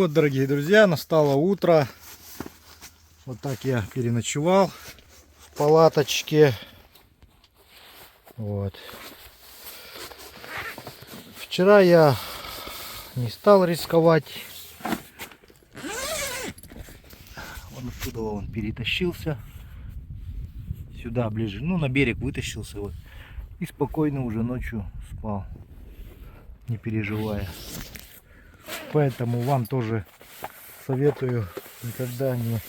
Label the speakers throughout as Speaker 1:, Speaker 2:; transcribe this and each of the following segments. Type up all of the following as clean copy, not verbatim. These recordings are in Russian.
Speaker 1: вот, дорогие друзья, настало утро. Вот так я переночевал в палаточке. Вот. Вчера я не стал рисковать. Вон оттуда он перетащился сюда ближе, ну на берег вытащился вот, и спокойно уже ночью спал, не переживая. Поэтому вам тоже советую никогда не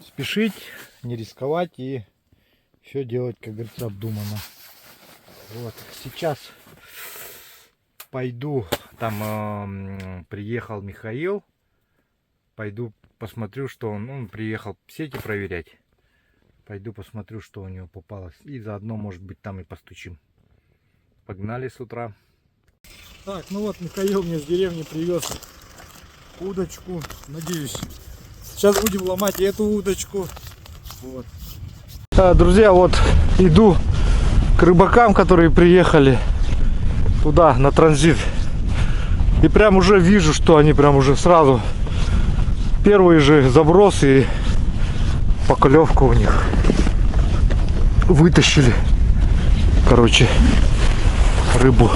Speaker 1: спешить, не рисковать и все делать, как говорится, обдуманно. Вот сейчас пойду, там приехал Михаил, пойду посмотрю, что он приехал сети проверять. Пойду посмотрю, что у него попалось. И заодно, может быть, там и постучим. Погнали с утра. Так, ну вот Михаил мне с деревни привез удочку. Надеюсь, сейчас будем ломать эту удочку. Вот. Друзья, вот иду к рыбакам, которые приехали туда, на транзит. И прям уже вижу, что они прям уже сразу первые же забросы и поклевку у них вытащили, короче, рыбу.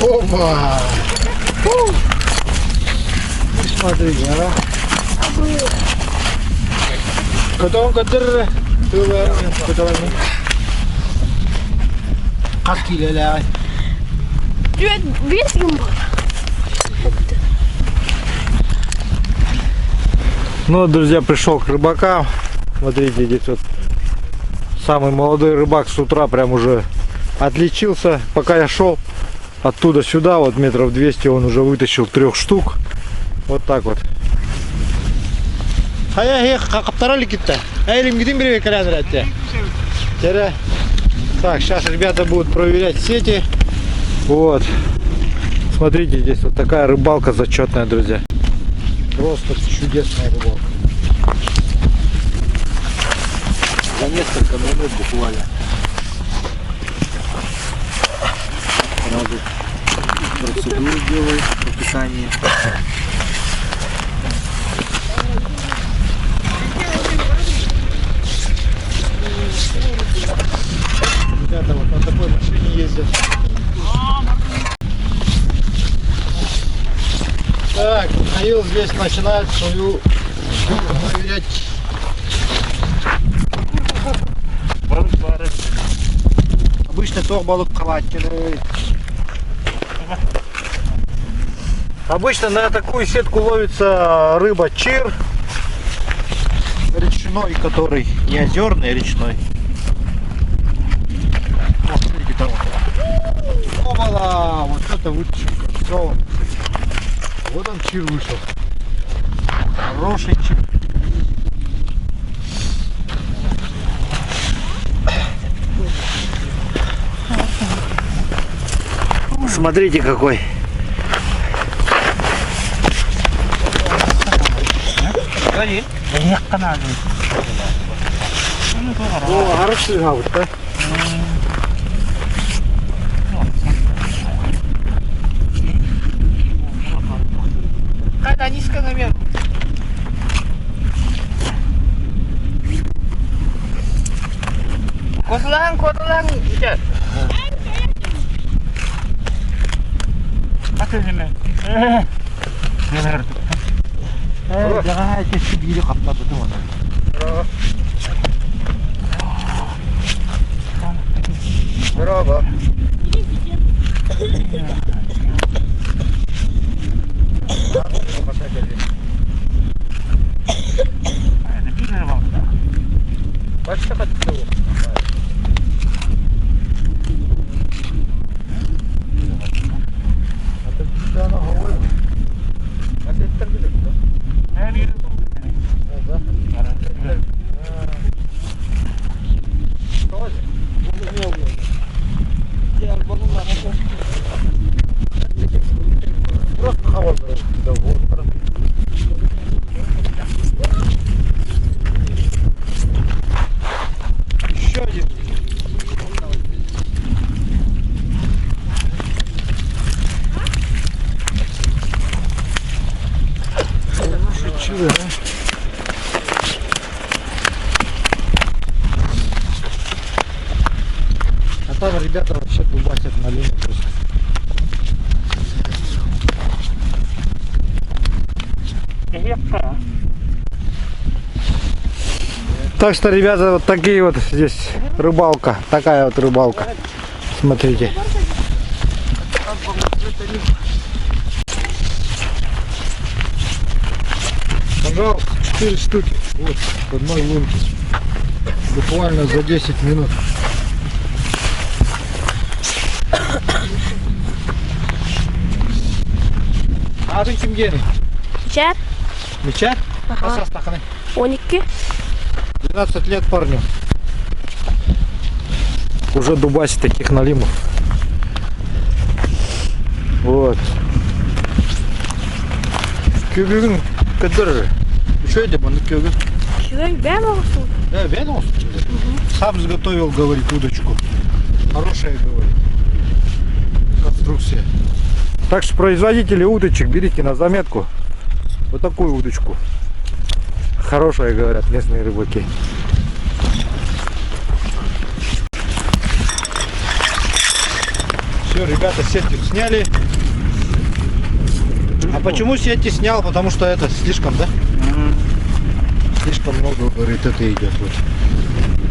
Speaker 1: Опа! Смотрите, а? Котом катер, Ну вот, друзья, пришел к рыбакам. Смотрите, здесь вот самый молодой рыбак с утра прям уже отличился. Пока я шел оттуда сюда, вот метров 200, он уже вытащил 3 штук. Вот так вот. Так, сейчас ребята будут проверять сети. Вот. Смотрите, здесь вот такая рыбалка зачетная, друзья. Просто чудесная рыбалка. За несколько минут буквально. Сразу процедуру делаю по питанию. Ребята вот на такой машине ездят. Так, Михаил здесь начинает свою проверять. Обычно тох балык хватит. Обычно на такую сетку ловится рыба чир речной, который не озерный, а речной. Вот, смотрите, там. Опа-ла! Вот это вытащил. Все. Вот он чир вышел. Хороший чир. Смотрите какой. О, хороший гаут, да?
Speaker 2: Когда низко наверх. Котелан, идет.
Speaker 1: Jangan aja sendiri kapal betul. Berapa? Başka kaçtı o. Просто хавал. Красивый, да? А там ребята вообще дубасят на линию просто. Так что, ребята, вот такие вот здесь рыбалка. Такая вот рыбалка. Смотрите. Пожалуйста, 4 штуки. Вот, в одной лунке. Буквально за 10 минут. А ты кем гены?
Speaker 3: Мечер?
Speaker 1: Меча?
Speaker 3: Ага. 12.
Speaker 1: 12 лет парню. Уже дубасит таких налимов. Вот. Кюгün kadar. Şöyle bunu kюгün.
Speaker 3: Кюгün ben olsun.
Speaker 1: Да, видел? Сам изготовил, говорит, удочку. Хорошая, говорит. Конструкция. Так что производители удочек берите на заметку. Вот такую удочку. Хорошая, говорят местные рыбаки. Все, ребята, сетки сняли. А почему сети снял? Потому что это слишком, да? Слишком много, говорит, это идет. Вот.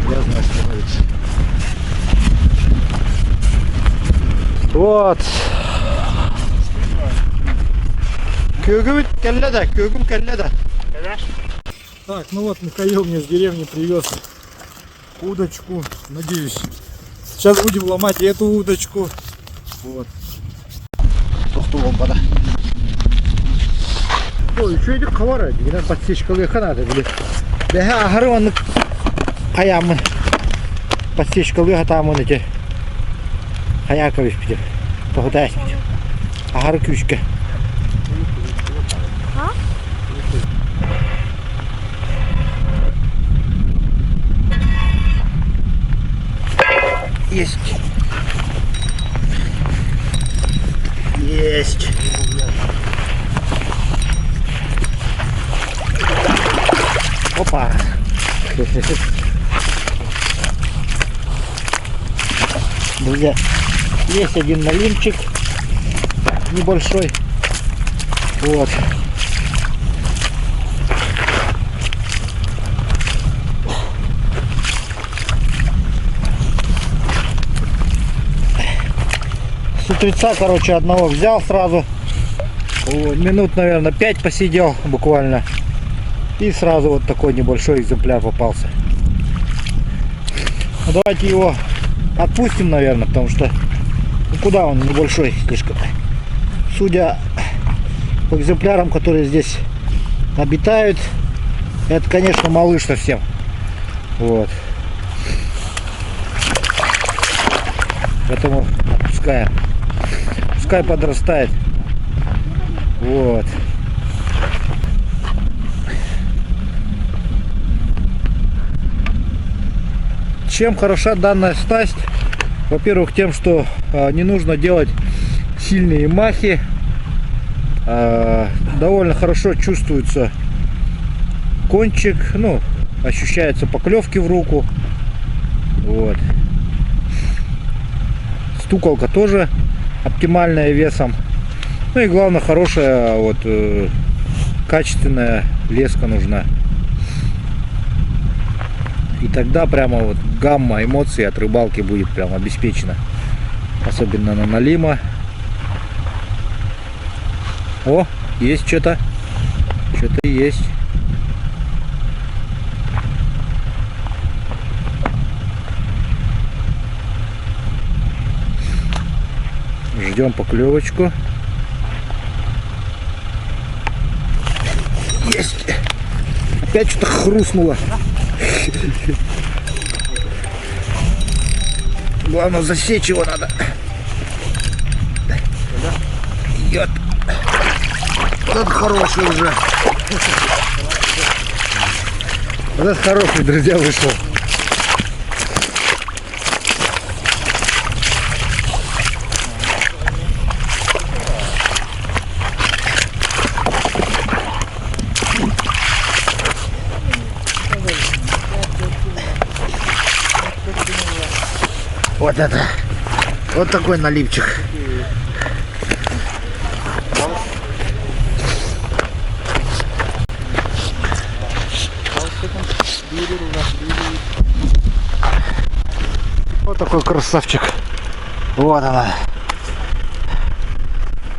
Speaker 1: Грязно становится. Вот. Кюгüm келледа, кюгüm келледа. Так, ну вот Михаил мне с деревни привез удочку. Надеюсь, сейчас будем ломать и эту удочку. Вот. Тоқтуғын Ой, еще идет ковара. Генер подсечкалы ханады, блин. Бәһә ахыры оны қаямын. Подсечкалы хатамын эти. Хаякович бітеп. Тоқтайыз бітеп. Ахыры күшке. Есть. Есть. Опа. Друзья, есть один налимчик небольшой. Вот. С утреца, короче, одного взял сразу. Вот, минут, наверное, 5 посидел буквально. И сразу вот такой небольшой экземпляр попался. Ну, давайте его отпустим, наверное, потому что ну, куда он небольшой слишком. Судя по экземплярам, которые здесь обитают, это, конечно, малыш совсем. Вот. Поэтому отпускаем. Пускай подрастает. Вот. Чем хороша данная снасть? Во-первых, тем, что не нужно делать сильные махи. Довольно хорошо чувствуется кончик, ну, ощущаются поклевки в руку. Вот. Стуколка тоже оптимальная весом. Ну и главное, хорошая вот качественная леска нужна. И тогда прямо вот гамма эмоций от рыбалки будет прям обеспечена. Особенно на налима. О, есть что-то. Что-то есть. Ждем поклевочку. Есть. Опять что-то хрустнуло. Главное, засечь его надо. Идет. Вот это хороший уже. Вот это хороший, друзья, вышел. Вот это. Вот такой наливчик. Вот такой красавчик. Вот она.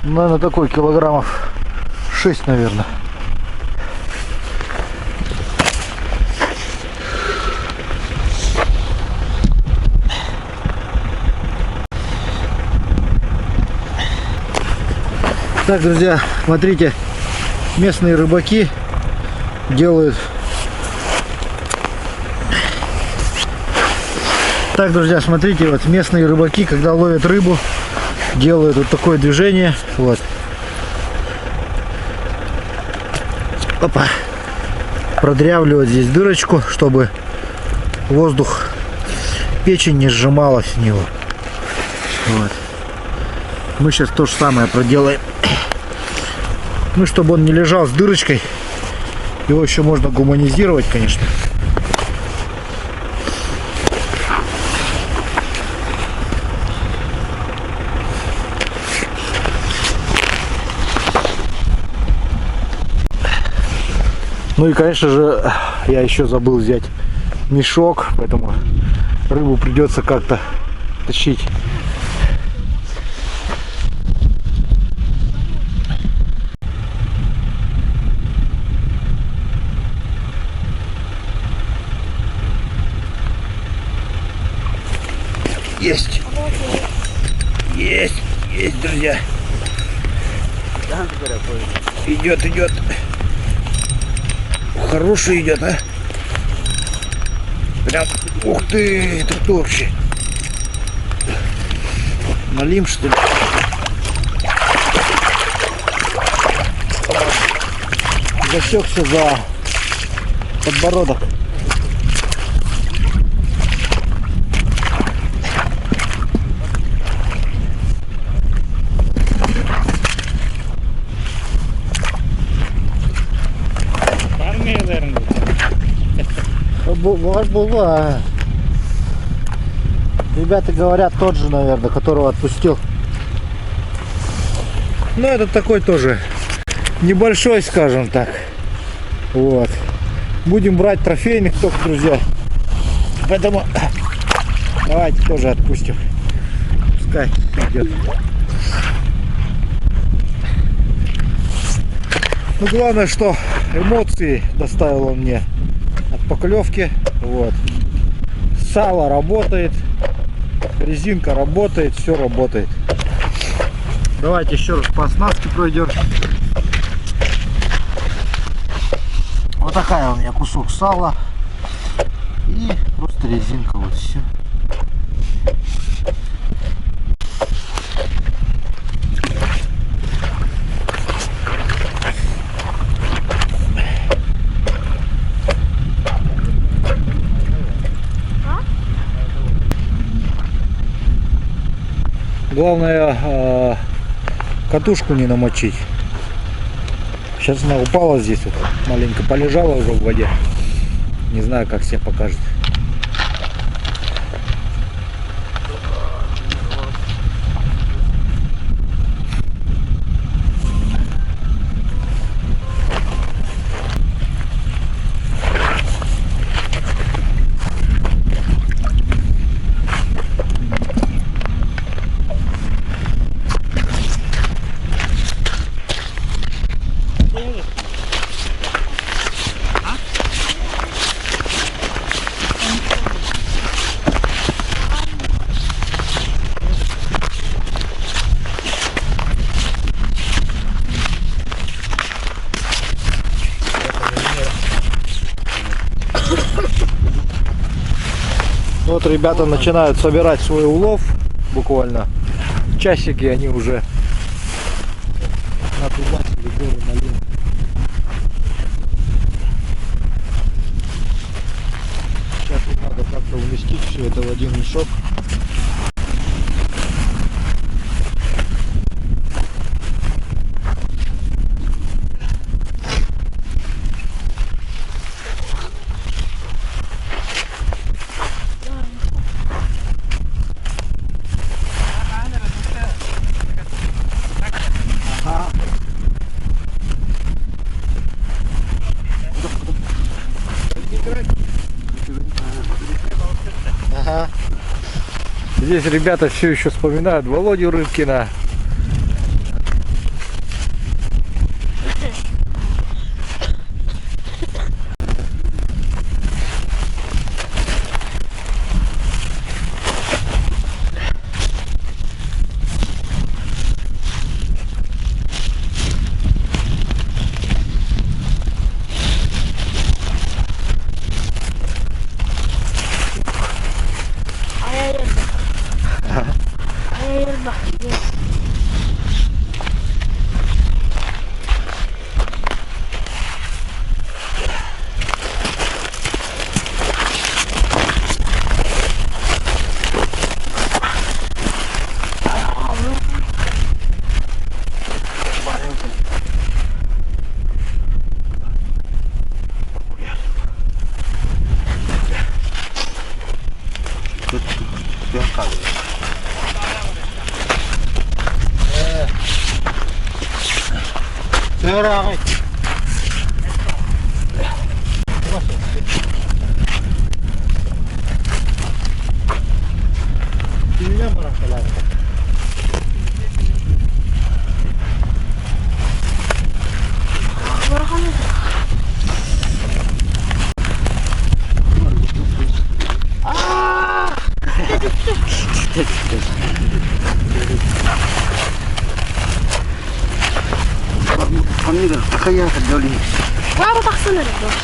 Speaker 1: Наверное, такой килограммов 6, наверное. Так, друзья, смотрите, местные рыбаки делают. Так, друзья, смотрите, вот местные рыбаки, когда ловят рыбу, делают вот такое движение. Вот. Опа. Продрявливают здесь дырочку, чтобы воздух, печень не сжималась в него. Вот. Мы сейчас то же самое проделаем. Ну, чтобы он не лежал с дырочкой. Его еще можно гуманизировать, конечно. Ну и, конечно же, я еще забыл взять мешок, поэтому рыбу придется как-то тащить. Есть! Есть! Есть, друзья! Идет, идет! Хороший идет, а? Прям, ух ты, это кто вообще? Налим, что ли? Засекся за подбородок. Ваш была. Ребята говорят, тот же, наверное, которого отпустил. Ну, этот такой тоже небольшой, скажем так. Вот. Будем брать трофейных только, друзья. Поэтому давайте тоже отпустим. Пускай идет. Ну, главное, что эмоции доставил он мне от поклевки. Вот. Сало работает, резинка работает, все работает. Давайте еще раз по оснастке пройдем. Вот такая у меня кусок сала и просто резинка, вот все. Главное, катушку не намочить. Сейчас она упала здесь, вот, маленько полежала уже в воде. Не знаю, как себя покажет. Вот ребята начинают собирать свой улов. Буквально часики они уже отрубатели горы налили. Сейчас им надо как-то уместить все это в один мешок. Здесь ребята все еще вспоминают Володю Рыбкина.
Speaker 3: Baru tak sana dah.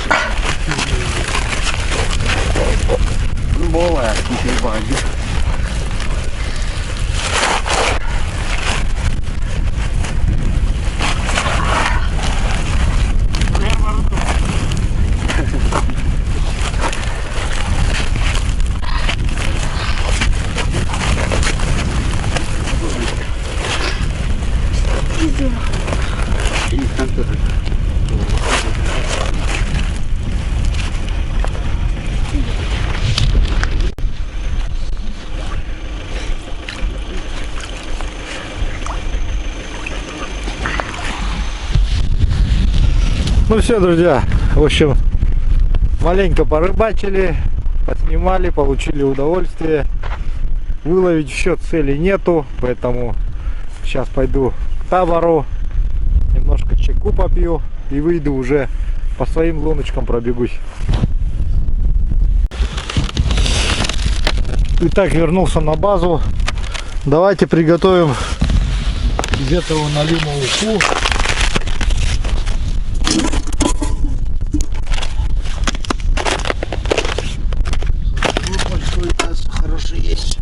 Speaker 4: Bawa kita baju. Ini kantor.
Speaker 1: Ну все, друзья, в общем, маленько порыбачили, поснимали, получили удовольствие. Выловить еще цели нету, поэтому сейчас пойду к табору, немножко чайку попью и выйду уже по своим луночкам пробегусь. Итак, вернулся на базу. Давайте приготовим из этого налима уху.
Speaker 4: Хороший есть.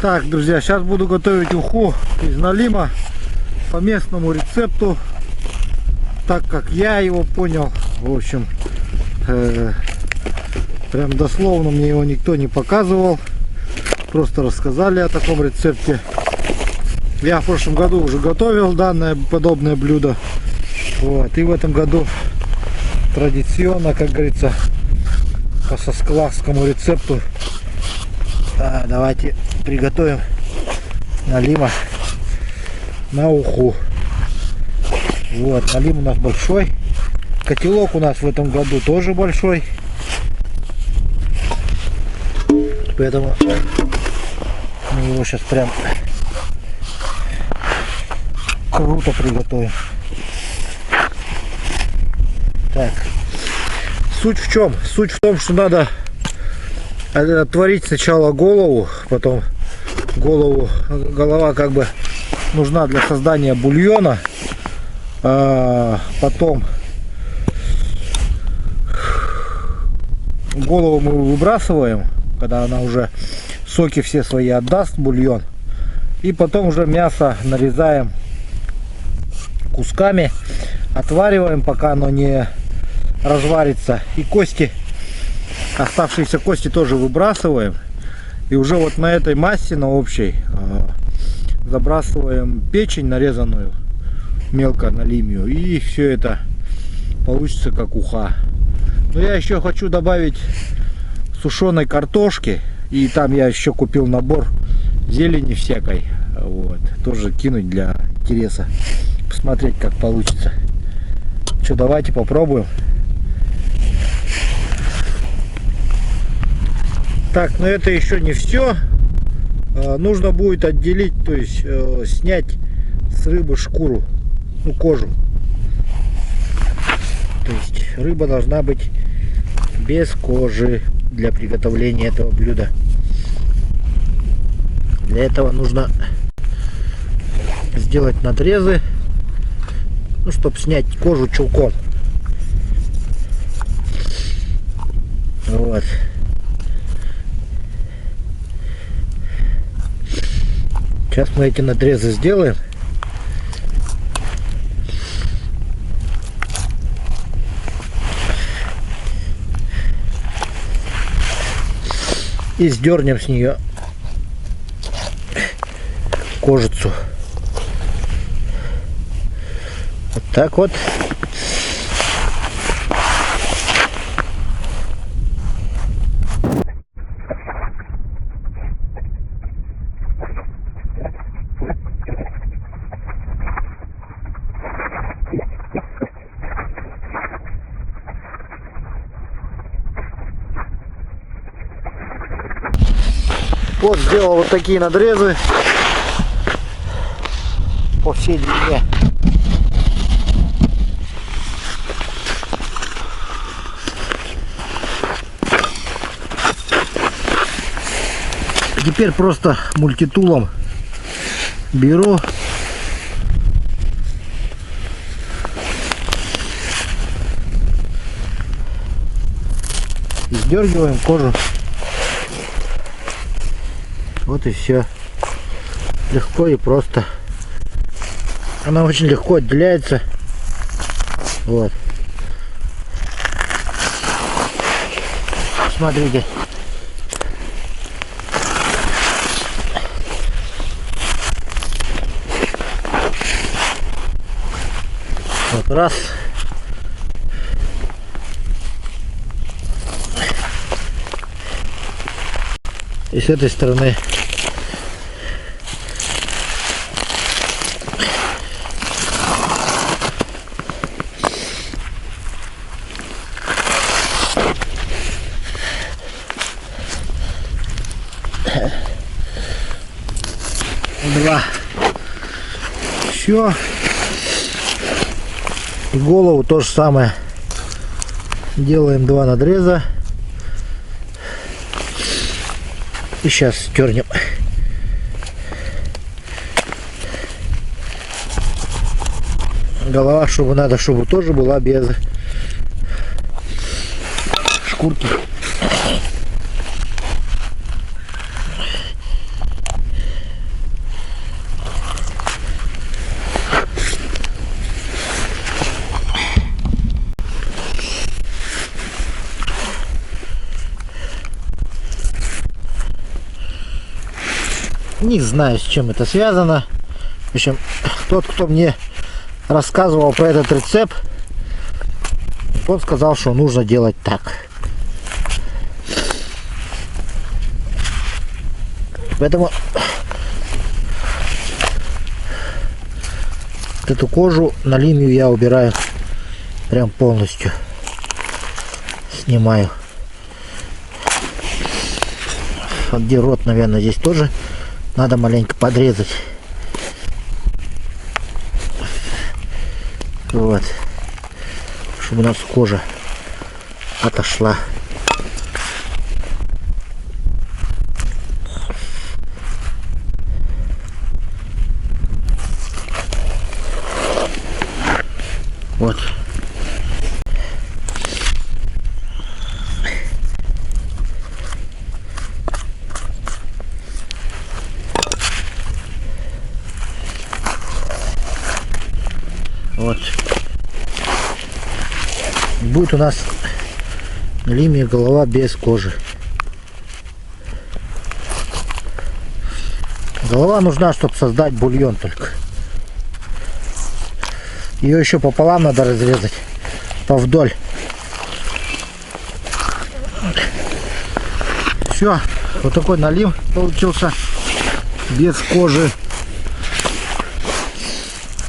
Speaker 1: Так, друзья, сейчас буду готовить уху из налима по местному рецепту, так как я его понял. В общем, прям дословно мне его никто не показывал, просто рассказали о таком рецепте. Я в прошлом году уже готовил данное подобное блюдо, вот, и в этом году традиционно, как говорится, по соскласскому рецепту. Давайте приготовим налима на уху. Вот, налим у нас большой. Котелок у нас в этом году тоже большой. Поэтому мы его сейчас прям круто приготовим. Так. Суть в чем? Суть в том, что надо отварить сначала голову, потом голова как бы нужна для создания бульона, потом голову мы выбрасываем, когда она уже соки все свои отдаст, бульон, и потом уже мясо нарезаем кусками, отвариваем, пока оно не разварится, и кости, оставшиеся кости тоже выбрасываем. И уже вот на этой массе, на общей, забрасываем печень нарезанную мелко на лимию. И все это получится как уха. Но я еще хочу добавить сушеной картошки. И там я еще купил набор зелени всякой. Вот. Тоже кинуть для интереса. Посмотреть, как получится. Что, давайте попробуем. Так, но это еще не все. Нужно будет отделить, то есть снять с рыбы шкуру, ну, кожу. То есть рыба должна быть без кожи для приготовления этого блюда. Для этого нужно сделать надрезы, ну, чтобы снять кожу чулком. Вот. Сейчас мы эти надрезы сделаем. И сдернем с нее кожицу. Вот так вот. Вот сделал вот такие надрезы по всей длине. Теперь просто мультитулом беру и сдергиваем кожу. Вот и все. Легко и просто. Она очень легко отделяется. Вот. Смотрите. Вот раз. И с этой стороны два. Все. И голову то же самое. Делаем два надреза. И сейчас стернем. Голова, чтобы надо, чтобы тоже была без шкурки. Не знаю, с чем это связано. В общем, тот, кто мне рассказывал про этот рецепт, он сказал, что нужно делать так. Поэтому эту кожу на линию я убираю прям полностью. Снимаю. Вот где рот, наверное, здесь тоже надо маленько подрезать. Вот. Чтобы у нас кожа отошла. Вот. Вот. Будет у нас лимия голова без кожи. Голова нужна, чтобы создать бульон только. Ее еще пополам надо разрезать, повдоль.
Speaker 5: Все, вот такой налим получился без кожи.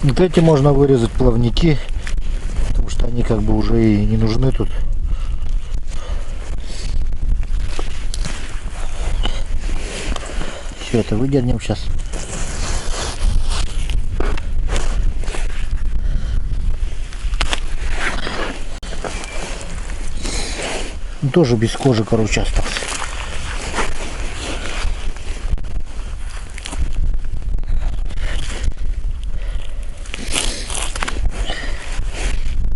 Speaker 5: Вот эти можно вырезать плавники, потому что они как бы уже и не нужны тут. Все это выдернем сейчас. Ну, тоже без кожи, короче, остался.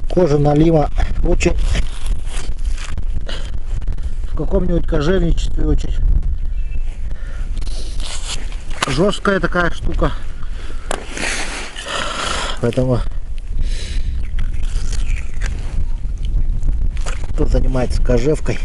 Speaker 5: Кожа налима очень в каком-нибудь кожевничестве очень жесткая такая штука, поэтому кто занимается кожевкой,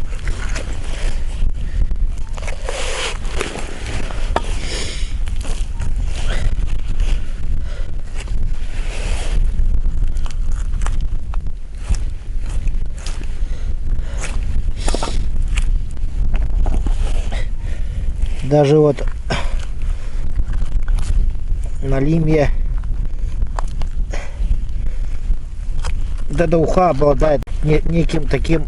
Speaker 5: даже вот налимье до уха обладает неким таким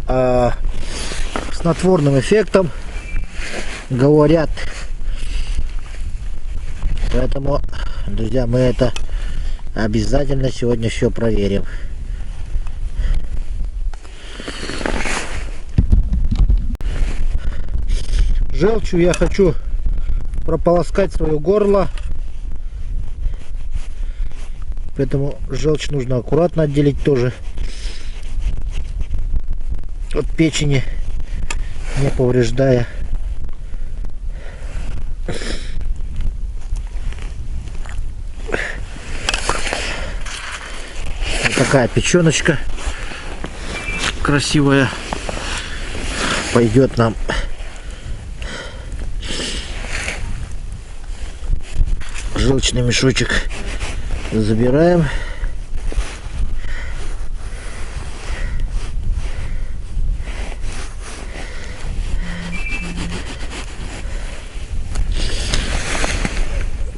Speaker 5: снотворным эффектом, говорят. Поэтому, друзья, мы это обязательно сегодня все проверим. Желчью я хочу прополоскать свое горло, поэтому желчь нужно аккуратно отделить тоже от печени, не повреждая. Вот такая печеночка красивая пойдет нам. Желчный мешочек забираем.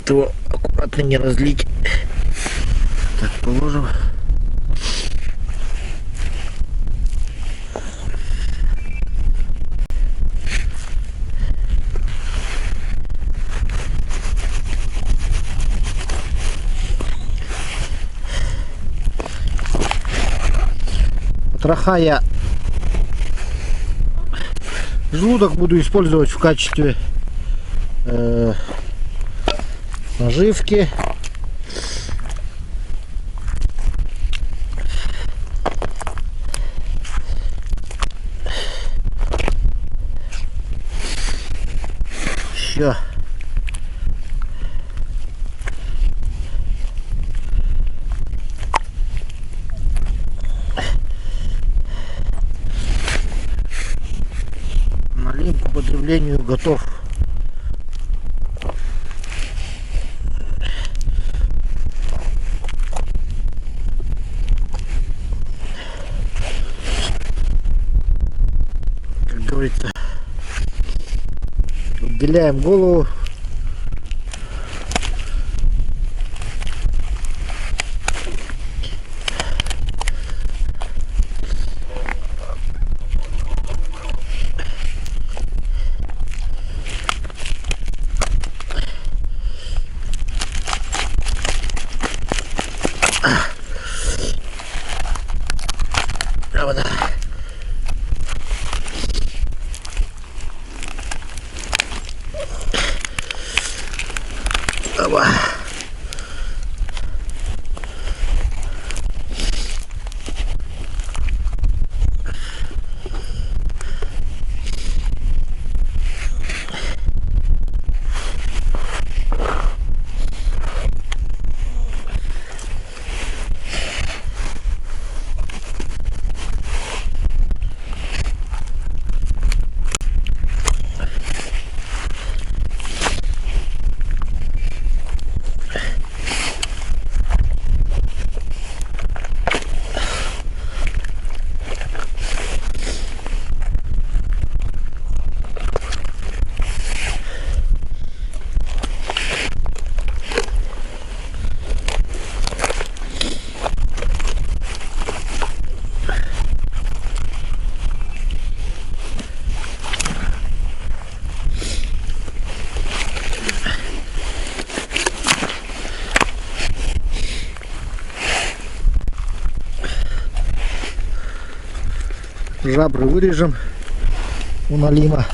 Speaker 5: Его аккуратно не разлить. Так, положим. Потроха я желудок буду использовать в качестве наживки. Все. Налим к употреблению готов. Как говорится, отделяем голову. Правда. Опа. Жабры вырежем у налима.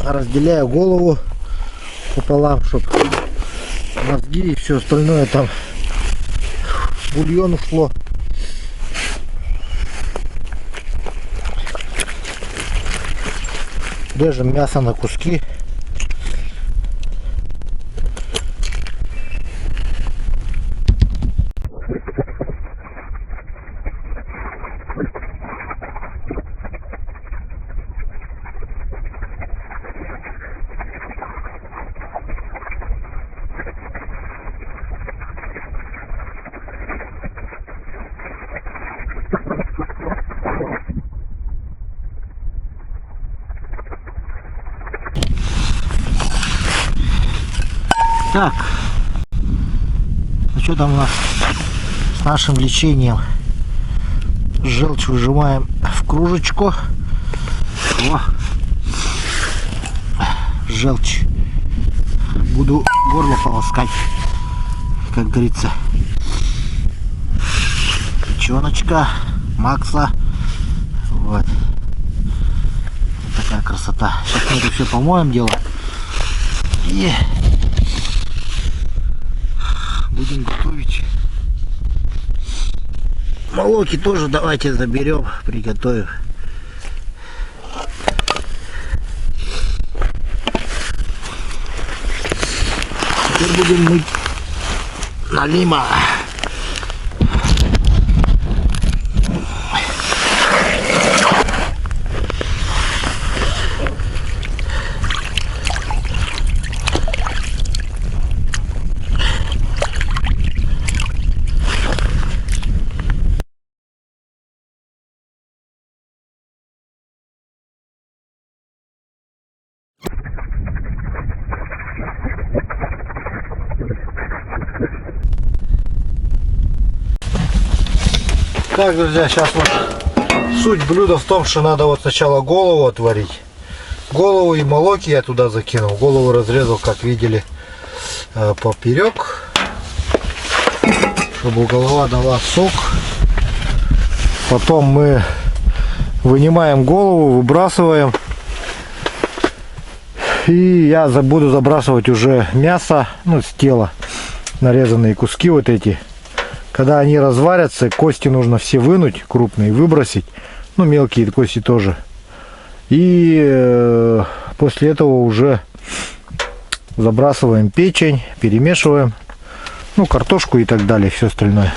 Speaker 5: Разделяю голову пополам, чтобы мозги и все остальное там в бульон ушло. Режем мясо на куски. Так, ну что там у нас с нашим лечением? Желчь выжимаем в кружечку. О, желчь. Буду горло полоскать, как говорится. Печеночка Макса. Вот. Такая красота. Сейчас мы это все помоем дело. И будем готовить. Молоки тоже давайте заберем, приготовим. Теперь будем мыть налима. Так, друзья, сейчас вот суть блюда в том, что надо вот сначала голову отварить. Голову и молоки я туда закинул. Голову разрезал, как видели, поперек, чтобы голова дала сок. Потом мы вынимаем голову, выбрасываем. И я буду забрасывать уже мясо, ну, с тела, нарезанные куски вот эти. Когда они разварятся, кости нужно все вынуть, крупные, выбросить. Ну, мелкие кости тоже. И после этого уже забрасываем печень, перемешиваем. Ну, картошку и так далее, все остальное.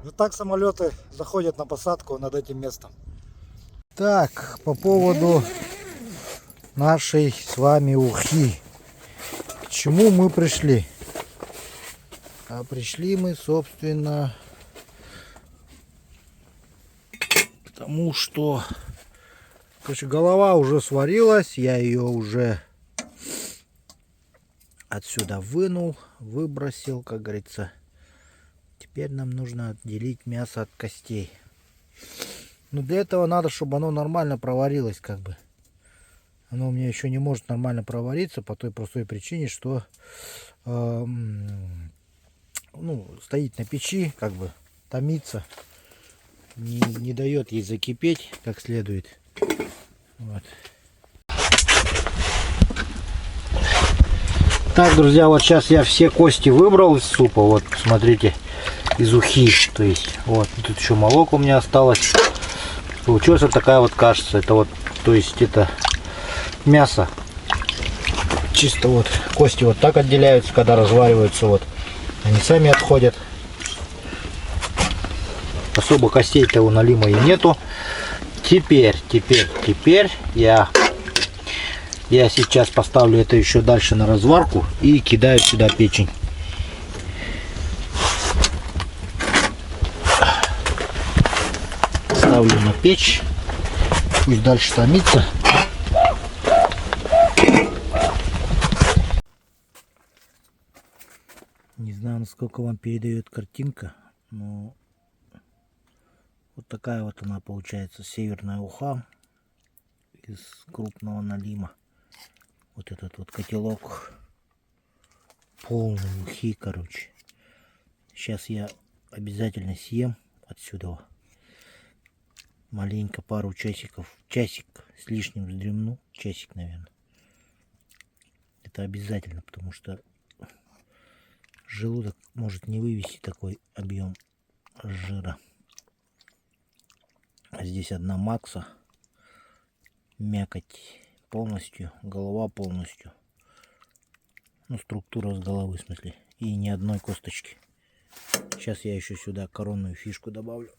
Speaker 5: Вот так самолеты заходят на посадку над этим местом. Так, по поводу нашей с вами ухи. К чему мы пришли? А пришли мы, собственно, к тому, что, короче, голова уже сварилась, я ее уже отсюда вынул, выбросил, как говорится. Теперь нам нужно отделить мясо от костей. Но для этого надо, чтобы оно нормально проварилось, как бы. Оно у меня еще не может нормально провариться по той простой причине, что стоит на печи, как бы томится, не дает ей закипеть как следует. Вот. Так, друзья, вот сейчас я все кости выбрал из супа. Вот, смотрите, из ухи. То есть, вот, тут еще молоко у меня осталось. Получилась вот такая вот каша. Это вот, то есть, это мясо. Чисто вот кости вот так отделяются, когда развариваются. Вот, они сами отходят. Особо костей-то у налима и нету. Теперь я сейчас поставлю это еще дальше на разварку и кидаю сюда печень. Ставлю на печь. Пусть дальше томится. Не знаю, насколько вам передает картинка, но вот такая вот она получается, северная уха из крупного налима. Вот этот вот котелок полный ухи, короче. Сейчас я обязательно съем отсюда. Маленько, пару часиков, часик с лишним вздремну, часик, наверное. Это обязательно, потому что желудок может не вывести такой объем жира. А здесь одна макса, мякоть полностью, голова полностью. Ну, структура с головы, в смысле. И ни одной косточки. Сейчас я еще сюда коронную фишку добавлю.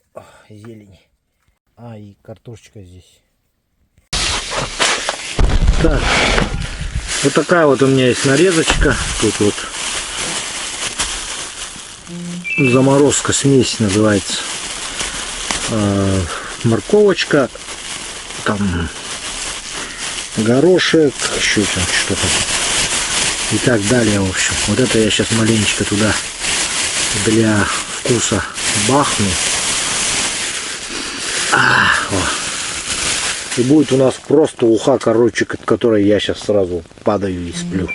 Speaker 5: Зелень. А, и картошечка здесь. Так. Вот такая вот у меня есть нарезочка. Тут вот заморозка, смесь называется. Морковочка. Там горошек, еще там что-то и так далее. В общем, вот это я сейчас маленечко туда для вкуса бахну. И будет у нас просто уха, короче, от которой я сейчас сразу падаю и сплю.